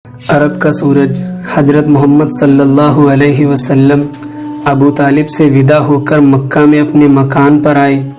عرب کا سورج حضرت محمد صلی اللہ علیہ وسلم ابو طالب سے ودا ہو کر مکہ میں اپنے مکان پر آئے۔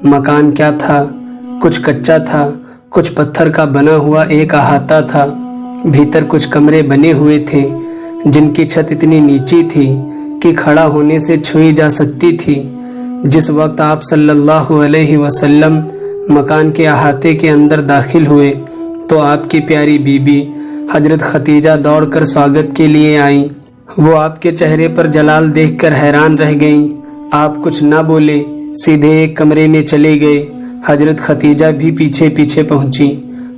مکان کیا تھا؟ کچھ کچا تھا، کچھ پتھر کا بنا ہوا ایک احاطہ تھا۔ بھیتر کچھ کمرے بنے ہوئے تھے جن کی چھت اتنی نیچی تھی کہ کھڑا ہونے سے چھوئی جا سکتی تھی۔ جس وقت آپ صلی اللہ علیہ وسلم مکان کے احاطے کے اندر داخل ہوئے تو آپ کی پیاری بیوی حضرت ختیجہ دوڑ کر سواگت کے لیے آئیں۔ وہ آپ کے چہرے پر جلال دیکھ کر حیران رہ گئیں۔ آپ کچھ نہ بولے، سیدھے ایک کمرے میں چلے گئے۔ حضرت ختیجہ بھی پیچھے پیچھے پہنچی۔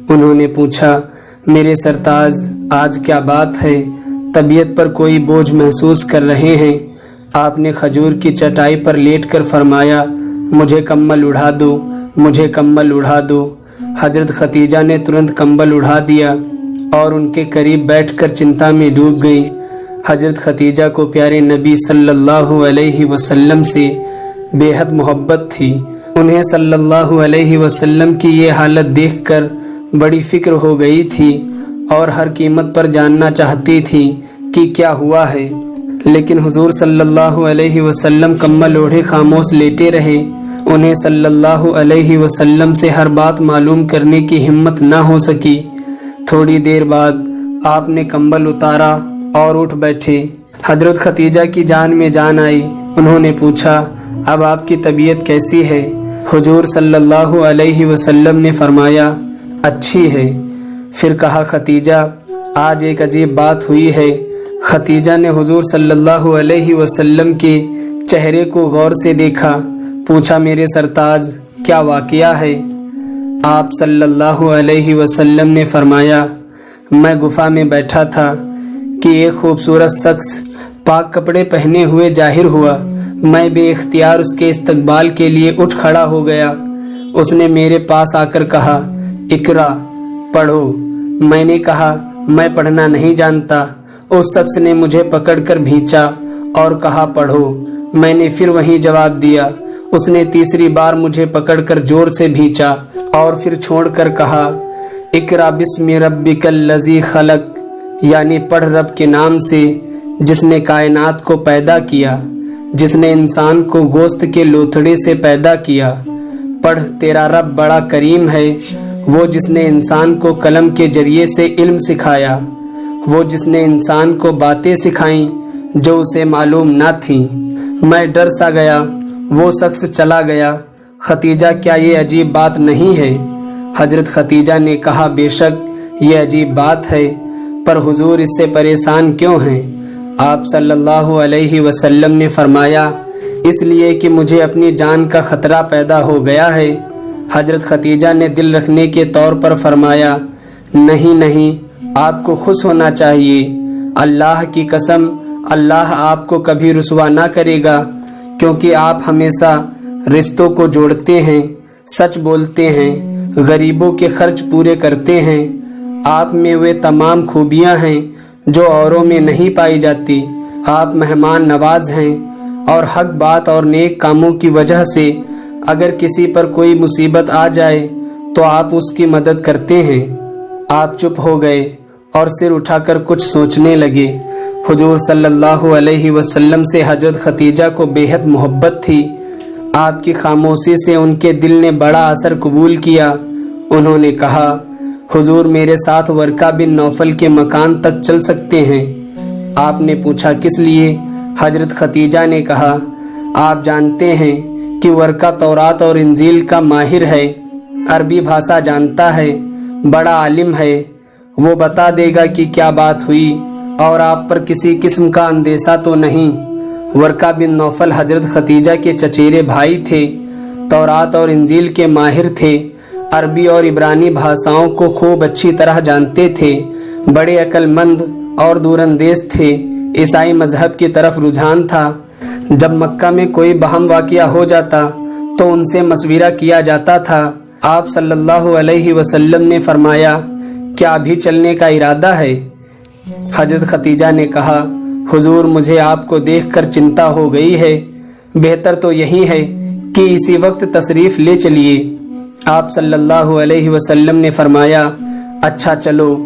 انہوں نے پوچھا، میرے سرتاج آج کیا بات ہے؟ طبیعت پر کوئی بوجھ محسوس کر رہے ہیں؟ آپ نے کھجور کی چٹائی پر لیٹ کر فرمایا، مجھے کمبل اڑا دو، مجھے کمبل اڑا دو۔ حضرت ختیجہ نے ترنت کمبل اڑا دیا اور ان کے قریب بیٹھ کر چنتا میں ڈوب گئی۔ حضرت ختیجہ کو پیارے نبی صلی اللہ علیہ وسلم سے بے حد محبت تھی۔ انہیں صلی اللہ علیہ وسلم کی یہ حالت دیکھ کر بڑی فکر ہو گئی تھی اور ہر قیمت پر جاننا چاہتی تھی کہ کیا ہوا ہے، لیکن حضور صلی اللہ علیہ وسلم کمبل اوڑھے خاموش لیٹے رہے۔ انہیں صلی اللہ علیہ وسلم سے ہر بات معلوم کرنے کی ہمت نہ ہو سکی۔ تھوڑی دیر بعد آپ نے کمبل اتارا اور اٹھ بیٹھے۔ حضرت ختیجہ کی جان میں جان آئی۔ انہوں نے پوچھا، اب آپ کی طبیعت کیسی ہے؟ حضور صلی اللہ علیہ وسلم نے فرمایا، اچھی ہے۔ پھر کہا، ختیجہ آج ایک عجیب بات ہوئی ہے۔ ختیجہ نے حضور صلی اللہ علیہ وسلم کے چہرے کو غور سے دیکھا۔ پوچھا، میرے سرتاج کیا واقعہ ہے؟ آپ صلی اللہ علیہ وسلم نے فرمایا، میں گفا میں بیٹھا تھا کہ ایک خوبصورت شخص پاک کپڑے پہنے ہوئے ظاہر ہوا۔ میں بے اختیار اس کے استقبال کے لیے اٹھ کھڑا ہو گیا۔ اس نے میرے پاس آ کر کہا، اقرا، پڑھو۔ میں نے کہا، میں پڑھنا نہیں جانتا۔ اس شخص نے مجھے پکڑ کر بھینچا اور کہا، پڑھو۔ میں نے پھر وہی جواب دیا۔ اس نے تیسری بار مجھے پکڑ کر زور سے بھینچا اور پھر چھوڑ کر کہا، اقرا بسم ربک الذی خلق، یعنی پڑھ رب کے نام سے جس نے کائنات کو پیدا کیا، جس نے انسان کو گوشت کے لوتھڑے سے پیدا کیا۔ پڑھ، تیرا رب بڑا کریم ہے، وہ جس نے انسان کو قلم کے ذریعے سے علم سکھایا، وہ جس نے انسان کو باتیں سکھائیں جو اسے معلوم نہ تھیں۔ میں ڈر سا گیا۔ وہ شخص چلا گیا۔ ختیجہ، کیا یہ عجیب بات نہیں ہے؟ حضرت ختیجہ نے کہا، بے شک یہ عجیب بات ہے، پر حضور اس سے پریشان کیوں ہیں؟ آپ صلی اللہ علیہ وسلم نے فرمایا، اس لیے کہ مجھے اپنی جان کا خطرہ پیدا ہو گیا ہے۔ حضرت ختیجہ نے دل رکھنے کے طور پر فرمایا، نہیں، آپ کو خوش ہونا چاہیے۔ اللہ کی قسم، اللہ آپ کو کبھی رسوا نہ کرے گا، کیونکہ آپ ہمیشہ رشتوں کو جوڑتے ہیں، سچ بولتے ہیں، غریبوں کے خرچ پورے کرتے ہیں۔ آپ میں وہ تمام خوبیاں ہیں جو اوروں میں نہیں پائی جاتی۔ آپ مہمان نواز ہیں اور حق بات اور نیک کاموں کی وجہ سے اگر کسی پر کوئی مصیبت آ جائے تو آپ اس کی مدد کرتے ہیں۔ آپ چپ ہو گئے اور سر اٹھا کر کچھ سوچنے لگے۔ حضور صلی اللہ علیہ وسلم سے حضرت ختیجہ کو بے حد محبت تھی۔ آپ کی خاموشی سے ان کے دل نے بڑا اثر قبول کیا۔ انہوں نے کہا، حضور میرے ساتھ ورقہ بن نوفل کے مکان تک چل سکتے ہیں؟ آپ نے پوچھا، کس لیے؟ حضرت ختیجہ نے کہا، آپ جانتے ہیں کہ ورقہ تورات اور انجیل کا ماہر ہے، عربی بھاشا جانتا ہے، بڑا عالم ہے۔ وہ بتا دے گا کہ کیا بات ہوئی اور آپ پر کسی قسم کا اندیشہ تو نہیں۔ ورقہ بن نوفل حضرت ختیجہ کے چچیرے بھائی تھے، تورات اور انجیل کے ماہر تھے، عربی اور عبرانی بھاشاؤں کو خوب اچھی طرح جانتے تھے، بڑے عقل مند اور دور اندیش تھے۔ عیسائی مذہب کی طرف رجحان تھا۔ جب مکہ میں کوئی بہم واقعہ ہو جاتا تو ان سے مشورہ کیا جاتا تھا۔ آپ صلی اللہ علیہ وسلم نے فرمایا، کیا ابھی چلنے کا ارادہ ہے؟ حضرت ختیجہ نے کہا، حضور مجھے آپ کو دیکھ کر چنتا ہو گئی ہے، بہتر تو یہی ہے کہ اسی وقت تشریف لے چلیے۔ آپ صلی اللہ علیہ وسلم نے فرمایا، اچھا چلو،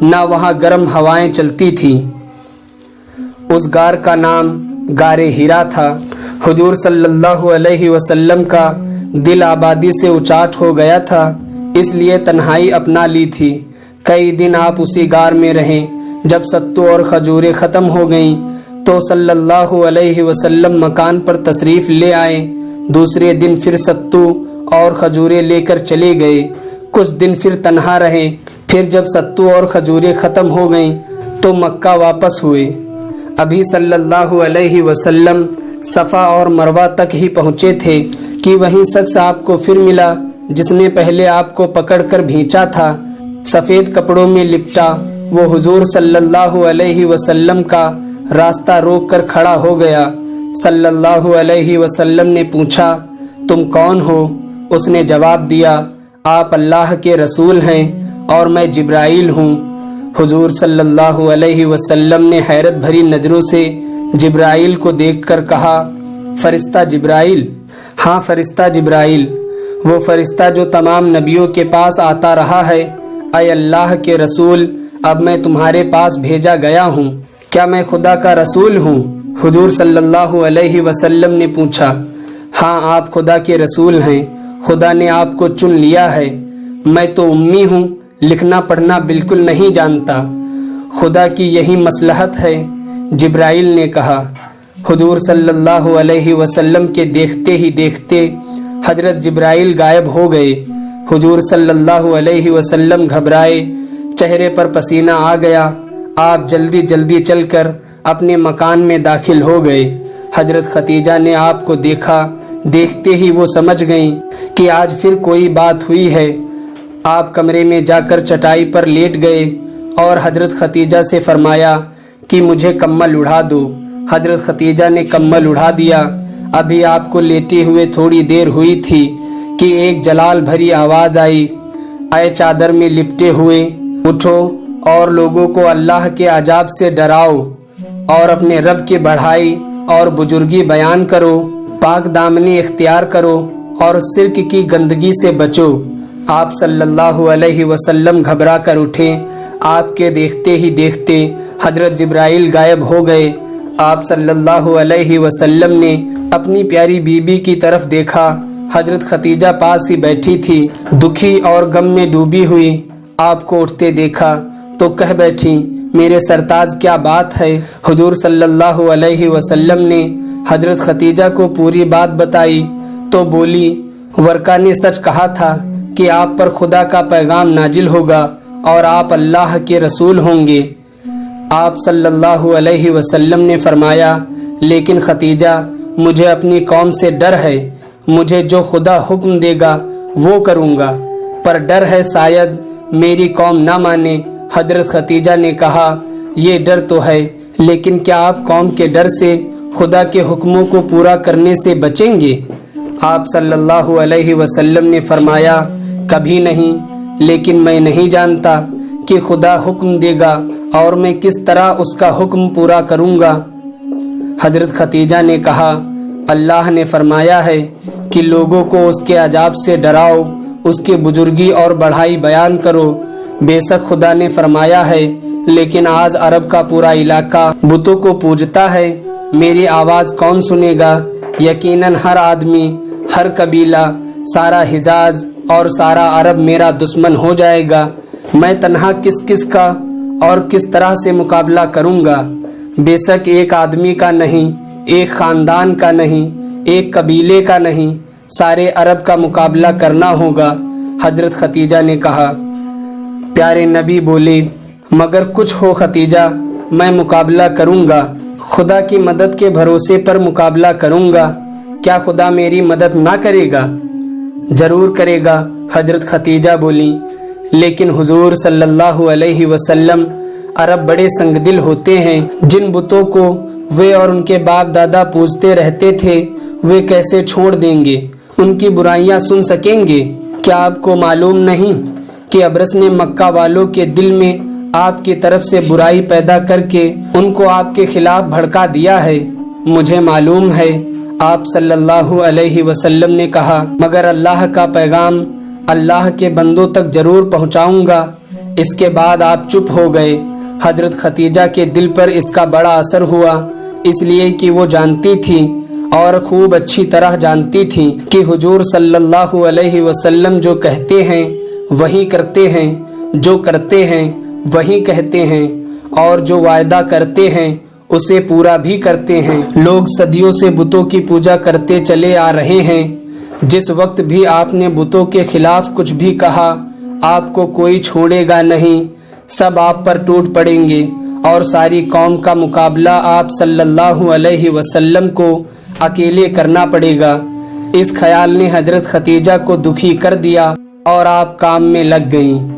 نہ وہاں گرم ہوائیں چلتی تھیں۔ اس غار کا نام غار ہیرا تھا۔ حضور صلی اللہ علیہ وسلم کا دل آبادی سے اچاٹ ہو گیا تھا، اس لیے تنہائی اپنا لی تھی۔ کئی دن آپ اسی غار میں رہیں۔ جب ستو اور کھجوریں ختم ہو گئیں تو صلی اللہ علیہ وسلم مکان پر تشریف لے آئے۔ دوسرے دن پھر ستو اور کھجوریں لے کر چلے گئے۔ کچھ دن پھر تنہا رہے۔ پھر جب ستو اور کھجوریں ختم ہو گئیں تو مکہ واپس ہوئے۔ ابھی صلی اللہ علیہ وسلم صفا اور مروہ تک ہی پہنچے تھے کہ وہیں شخص آپ کو پھر ملا جس نے پہلے آپ کو پکڑ کر بھینچا تھا۔ سفید کپڑوں میں لپٹا وہ حضور صلی اللہ علیہ وسلم کا راستہ روک کر کھڑا ہو گیا۔ صلی اللہ علیہ وسلم نے پوچھا، تم کون ہو؟ اس نے جواب دیا، آپ اللہ کے رسول ہیں اور میں جبرائیل ہوں۔ حضور صلی اللہ علیہ وسلم نے حیرت بھری نظروں سے جبرائیل کو دیکھ کر کہا، فرشتہ جبرائیل؟ ہاں فرشتہ جبرائیل، وہ فرشتہ جو تمام نبیوں کے پاس آتا رہا ہے۔ اے اللہ کے رسول، اب میں تمہارے پاس بھیجا گیا ہوں، کیا میں خدا کا رسول ہوں؟ حضور صلی اللہ علیہ وسلم نے پوچھا، ہاں آپ خدا کے رسول ہیں، خدا نے آپ کو چن لیا ہے۔ میں تو امی ہوں، لکھنا پڑھنا بالکل نہیں جانتا، خدا کی یہی مصلحت ہے، جبرائیل نے کہا۔ حضور صلی اللہ علیہ وسلم کے دیکھتے ہی دیکھتے حضرت جبرائیل غائب ہو گئے۔ حضور صلی اللہ علیہ وسلم گھبرائے، چہرے پر پسینہ آ گیا۔ آپ جلدی جلدی چل کر اپنے مکان میں داخل ہو گئے۔ حضرت خدیجہ نے آپ کو دیکھا، دیکھتے ہی وہ سمجھ گئیں کہ آج پھر کوئی بات ہوئی ہے۔ آپ کمرے میں جا کر چٹائی پر لیٹ گئے اور حضرت خدیجہ سے فرمایا کہ مجھے کمبل اڑا دو۔ حضرت خدیجہ نے کمبل اڑا دیا۔ ابھی آپ کو لیٹے ہوئے تھوڑی دیر ہوئی تھی کہ ایک جلال بھری آواز آئی، اے چادر میں لپٹے ہوئے، اٹھو اور لوگوں کو اللہ کے عذاب سے ڈراؤ اور اپنے رب کی بڑائی اور بزرگی بیان کرو، پاک دامنی اختیار کرو اور شرک کی گندگی سے بچو۔ آپ صلی اللہ علیہ وسلم گھبرا کر اٹھے۔ آپ کے دیکھتے ہی دیکھتے حضرت جبرائیل غائب ہو گئے۔ آپ صلی اللہ علیہ وسلم نے اپنی پیاری بیوی کی طرف دیکھا۔ حضرت خدیجہ پاس ہی بیٹھی تھی، دکھی اور غم میں ڈوبی ہوئی۔ آپ کو اٹھتے دیکھا تو کہہ بیٹھی، میرے سرتاج کیا بات ہے؟ حضور صلی اللہ علیہ وسلم نے حضرت خدیجہ کو پوری بات بتائی تو بولی، ورقہ نے سچ کہا تھا کہ آپ پر خدا کا پیغام نازل ہوگا اور آپ اللہ کے رسول ہوں گے۔ آپ صلی اللہ علیہ وسلم نے فرمایا، لیکن خدیجہ مجھے اپنی قوم سے ڈر ہے، مجھے جو خدا حکم دے گا وہ کروں گا، پر ڈر ہے شاید میری قوم نہ مانے۔ حضرت خدیجہ نے کہا، یہ ڈر تو ہے، لیکن کیا آپ قوم کے ڈر سے خدا کے حکموں کو پورا کرنے سے بچیں گے؟ آپ صلی اللہ علیہ وسلم نے فرمایا، کبھی نہیں، لیکن میں نہیں جانتا کہ خدا حکم دے گا اور میں کس طرح اس کا حکم پورا کروں گا۔ حضرت خدیجہ نے کہا، اللہ نے فرمایا ہے کہ لوگوں کو اس کے عذاب سے ڈراؤ، اس کی بزرگی اور بڑائی بیان کرو۔ بے شک خدا نے فرمایا ہے، لیکن آج عرب کا پورا علاقہ بتوں کو پوجتا ہے، میری آواز کون سنے گا؟ یقیناً ہر آدمی، ہر قبیلہ، سارا حجاز اور سارا عرب میرا دشمن ہو جائے گا۔ میں تنہا کس کا اور کس طرح سے مقابلہ کروں گا؟ بے شک ایک آدمی کا نہیں، ایک خاندان کا نہیں، ایک قبیلے کا نہیں، سارے عرب کا مقابلہ کرنا ہوگا۔ حضرت خدیجہ نے کہا۔ پیارے نبی بولے، مگر کچھ ہو خدیجہ، میں مقابلہ کروں گا، خدا کی مدد کے بھروسے پر مقابلہ کروں گا۔ کیا خدا میری مدد نہ کرے گا؟ ضرور کرے گا، حضرت خدیجہ بولی۔ لیکن حضور صلی اللہ علیہ وسلم، عرب بڑے سنگ دل ہوتے ہیں، جن بتوں کو وہ اور ان کے باپ دادا پوجتے رہتے تھے وہ کیسے چھوڑ دیں گے؟ ان کی برائیاں سن سکیں گے؟ کیا آپ کو معلوم نہیں کہ ابرس نے مکہ والوں کے دل میں آپ کی طرف سے برائی پیدا کر کے ان کو آپ کے خلاف بھڑکا دیا ہے؟ مجھے معلوم ہے۔ آپ صلی اللہ علیہ وسلم نے کہا، مگر اللہ کا پیغام اللہ کے بندوں تک ضرور پہنچاؤں گا۔ اس کے بعد آپ چپ ہو گئے۔ حضرت ختیجہ کے دل پر اس کا بڑا اثر ہوا، اس لیے کہ وہ جانتی تھی اور خوب اچھی طرح جانتی تھی کہ حضور صلی اللہ علیہ وسلم جو کہتے ہیں وہی کرتے ہیں، جو کرتے ہیں وہی کہتے ہیں، اور جو وعدہ کرتے ہیں اسے پورا بھی کرتے ہیں۔ لوگ صدیوں سے بتوں کی پوجا کرتے چلے آ رہے ہیں، جس وقت بھی آپ نے بتوں کے خلاف کچھ بھی کہا آپ کو کوئی چھوڑے گا نہیں، سب آپ پر ٹوٹ پڑیں گے اور ساری قوم کا مقابلہ آپ صلی اللہ علیہ وسلم کو اکیلے کرنا پڑے گا۔ اس خیال نے حضرت ختیجہ کو دکھی کر دیا اور آپ کام میں لگ گئیں۔